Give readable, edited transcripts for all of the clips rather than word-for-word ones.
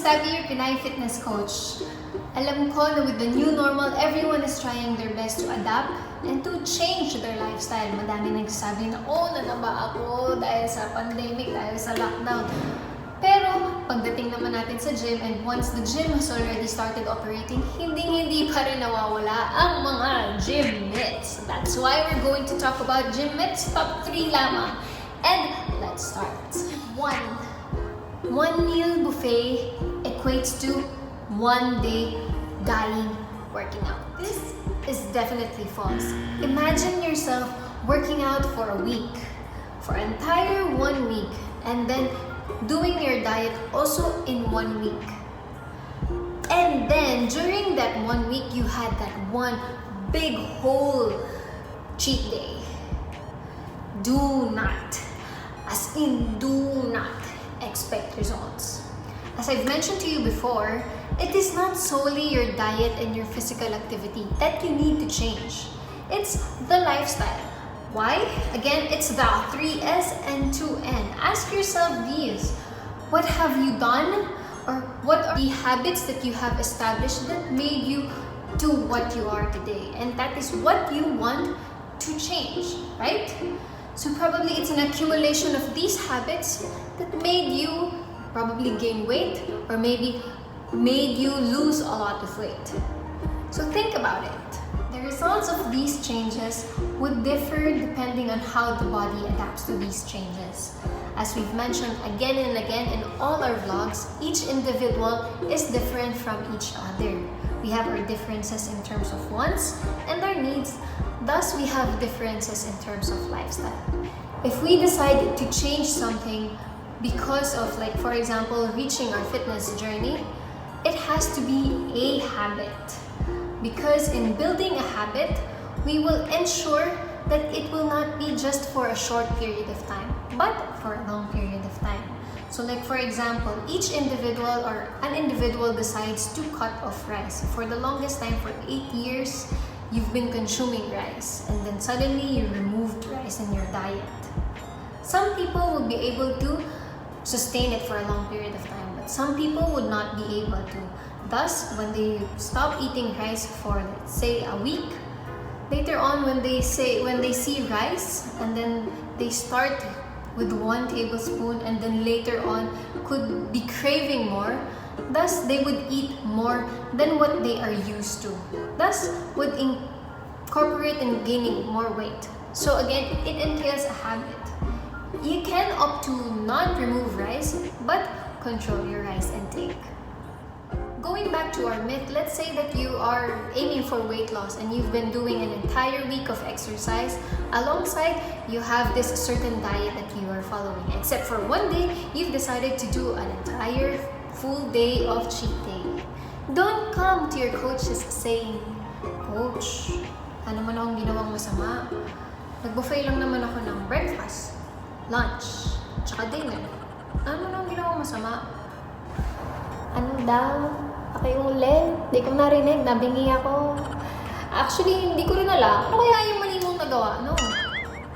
Tabby, your Pinay fitness coach. Alam ko na with the new normal, everyone is trying their best to adapt and to change their lifestyle. Madami nagsasabi na, nanaba ako dahil sa pandemic, dahil sa lockdown. Pero pagdating naman natin sa gym, and once the gym has already started operating, hindi pa rin nawawala ang mga gym myths. That's why we're going to talk about gym myths, top 3 lamang. And let's start. 1 meal buffet equates to 1 day dying working out. This is definitely false. Imagine yourself working out for a week, for an entire 1 week, and then doing your diet also in 1 week. And then during that 1 week, you had that one big whole cheat day. Do not, as in do not, expect results. As I've mentioned to you before, it is not solely your diet and your physical activity that you need to change. It's the lifestyle. Why? Again, it's the 3S and 2N. Ask yourself these. What have you done? Or what are the habits that you have established that made you to what you are today? And that is what you want to change, right? So probably it's an accumulation of these habits that made you probably gain weight or maybe made you lose a lot of weight. So think about it. The results of these changes would differ depending on how the body adapts to these changes. As we've mentioned again and again in all our vlogs, each individual is different from each other. We have our differences in terms of wants and our needs. Thus, we have differences in terms of lifestyle. If we decide to change something because of, like, for example, reaching our fitness journey, it has to be a habit. Because in building a habit, we will ensure that it will not be just for a short period of time, but for a long period of time. So like for example, each individual or an individual decides to cut off rice. For the longest time, for 8 years, you've been consuming rice and then suddenly you removed rice in your diet. Some people would be able to sustain it for a long period of time, but some people would not be able to. Thus, when they stop eating rice for, let's say, a week, later on when they see rice and then they start with 1 tablespoon and then later on could be craving more, thus they would eat more than what they are used to, thus would incorporate in gaining more weight. So again, it entails a habit. You can opt to not remove rice but control your rice intake. Going back to our myth, let's say that you are aiming for weight loss and you've been doing an entire week of exercise. Alongside, you have this certain diet that you are following. Except for 1 day, you've decided to do an entire full day of cheat day. Don't come to your coaches saying, "Coach, ano man akong ginawang masama? Nag-buffet lang naman ako ng breakfast, lunch, tsaka dinner. Ano man akong ginawang masama?" Ano daw? Pakiulit. Hindi ko narinig. Nabingi ako. Actually, hindi ko rin alam. Ano kaya yung mali mong nagawa? No.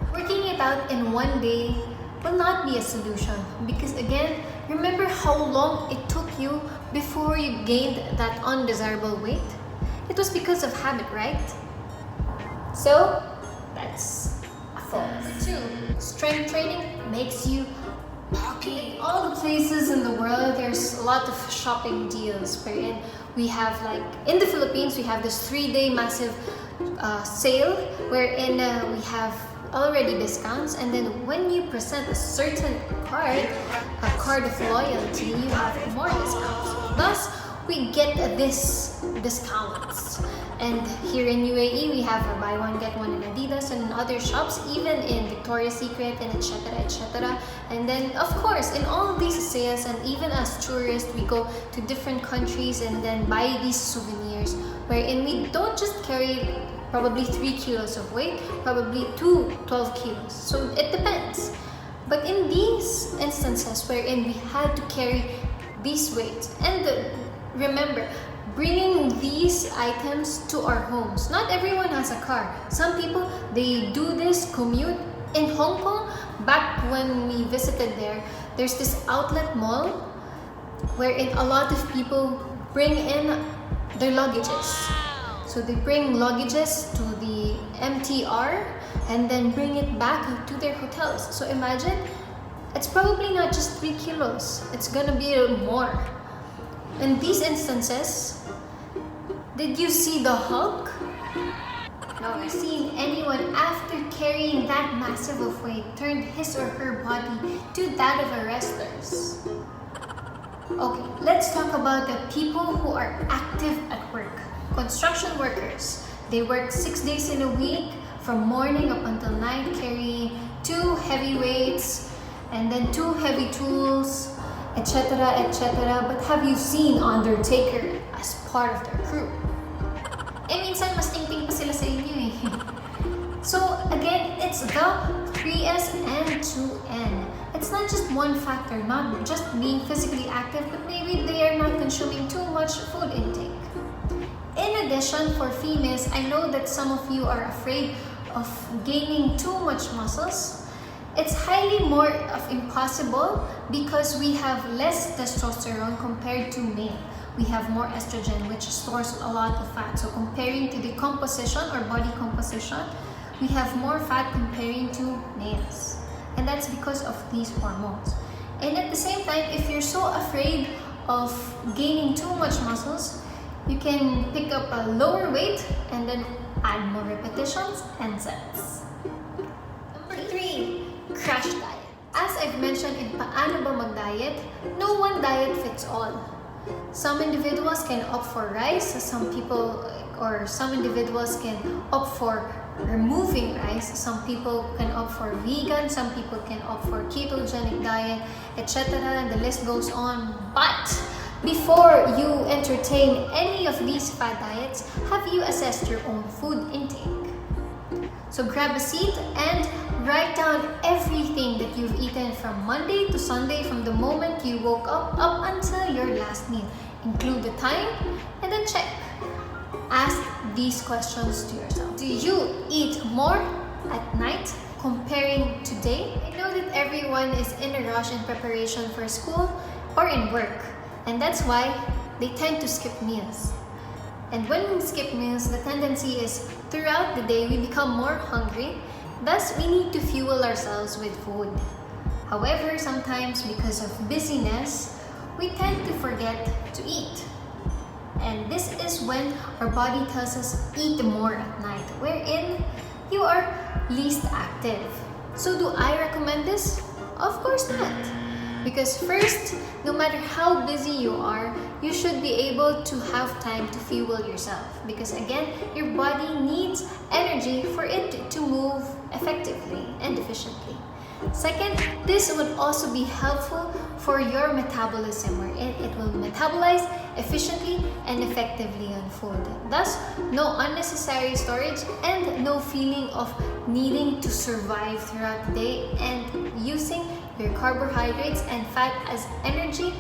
Working it out in 1 day will not be a solution. Because again, remember how long it took you before you gained that undesirable weight? It was because of habit, right? So, that's a false. 2. Strength training makes you okay. All the places in the world, there's a lot of shopping deals wherein we have, like in the Philippines, we have this 3-day massive sale wherein we have already discounts, and then when you present a certain card, a card of loyalty, you have more discounts. Thus, we get this discounts. And here in UAE, we have a buy one get one in Adidas and in other shops, even in Victoria's Secret and etc. etc. And then, of course, in all of these sales, and even as tourists, we go to different countries and then buy these souvenirs, wherein we don't just carry probably 3 kilos of weight, probably 12 kilos. So it depends. But in these instances wherein we had to carry these weights, and remember, bringing these items to our homes. Not everyone has a car. Some people, they do this commute. In Hong Kong, back when we visited there, there's this outlet mall wherein a lot of people bring in their luggages. So they bring luggages to the MTR and then bring it back to their hotels. So imagine, it's probably not just 3 kilos, it's gonna be more. In these instances, did you see the Hulk? No, I've seen anyone after carrying that massive of weight turned his or her body to that of a wrestler's. Okay, let's talk about the people who are active at work. Construction workers. They work 6 days in a week, from morning up until night, carrying 2 heavy weights and then 2 heavy tools, etc., etc. But have you seen Undertaker as part of their crew? Minsan mas tingting pa sila sa inyo eh. So again, it's the 3S and 2N. It's not just one factor, not just being physically active, but maybe they are not consuming too much food intake. In addition, for females, I know that some of you are afraid of gaining too much muscles. It's highly more of impossible because we have less testosterone compared to male. We have more estrogen, which stores a lot of fat. So comparing to the composition or body composition, we have more fat comparing to males. And that's because of these hormones. And at the same time, if you're so afraid of gaining too much muscles, you can pick up a lower weight and then add more repetitions and sets. Number 3, crash diet. As I've mentioned in Paano Ba Mag-Diet, no one diet fits all. Some individuals can opt for rice, some individuals can opt for removing rice, some people can opt for vegan, some people can opt for ketogenic diet, etc. and the list goes on. But before you entertain any of these fad diets, have you assessed your own food intake? So grab a seat and write down everything that you've eaten from Monday to Sunday, from the moment you woke up until your last meal. Include the time and then check. Ask these questions to yourself. Do you eat more at night comparing to day? I know that everyone is in a rush in preparation for school or in work, and that's why they tend to skip meals. And when we skip meals, the tendency is throughout the day we become more hungry. Thus, we need to fuel ourselves with food. However, sometimes because of busyness, we tend to forget to eat. And this is when our body tells us eat more at night, wherein you are least active. So do I recommend this? Of course not. Because first, no matter how busy you are, you should be able to have time to fuel yourself. Because again, your body needs energy for it to move effectively and efficiently. Second, this would also be helpful for your metabolism, where it will metabolize efficiently and effectively on food. Thus, no unnecessary storage and no feeling of needing to survive throughout the day and using your carbohydrates and fat as energy.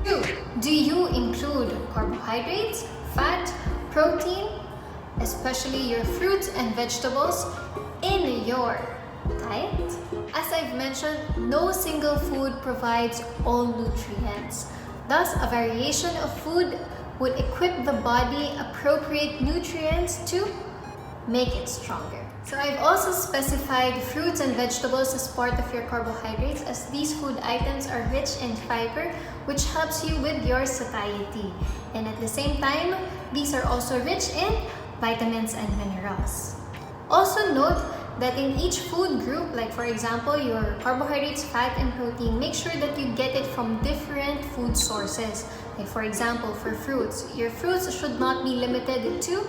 2. Do you include carbohydrates, fat, protein, especially your fruits and vegetables, in your diet? As I've mentioned, no single food provides all nutrients. Thus, a variation of food would equip the body appropriate nutrients to make it stronger. So I've also specified fruits and vegetables as part of your carbohydrates, as these food items are rich in fiber, which helps you with your satiety. And at the same time, these are also rich in vitamins and minerals. Also note that in each food group, like for example, your carbohydrates, fat, and protein, make sure that you get it from different food sources. Like for example, for fruits, your fruits should not be limited to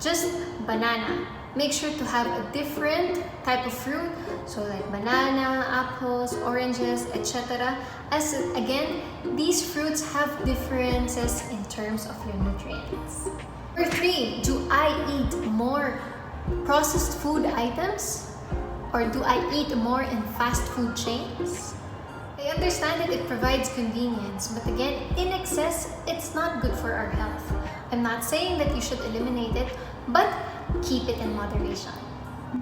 just banana. Make sure to have a different type of fruit, so like banana, apples, oranges, etc. As again, these fruits have differences in terms of your nutrients. Number 3, do I eat more processed food items, or do I eat more in fast food chains? I understand that it provides convenience, but again, in excess, it's not good for our health. I'm not saying that you should eliminate it, but keep it in moderation.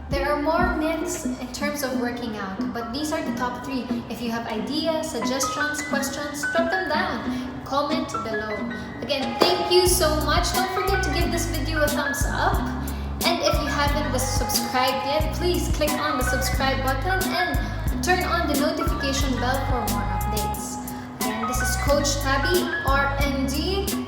There are more myths in terms of working out, but these are the top 3. If you have ideas, suggestions, questions, drop them down. comment below. Again, thank you so much. Don't forget to give this video a thumbs up. And if you haven't subscribed yet, please click on the subscribe button and turn on the notification bell for more updates. And this is Coach Tabi, RMD.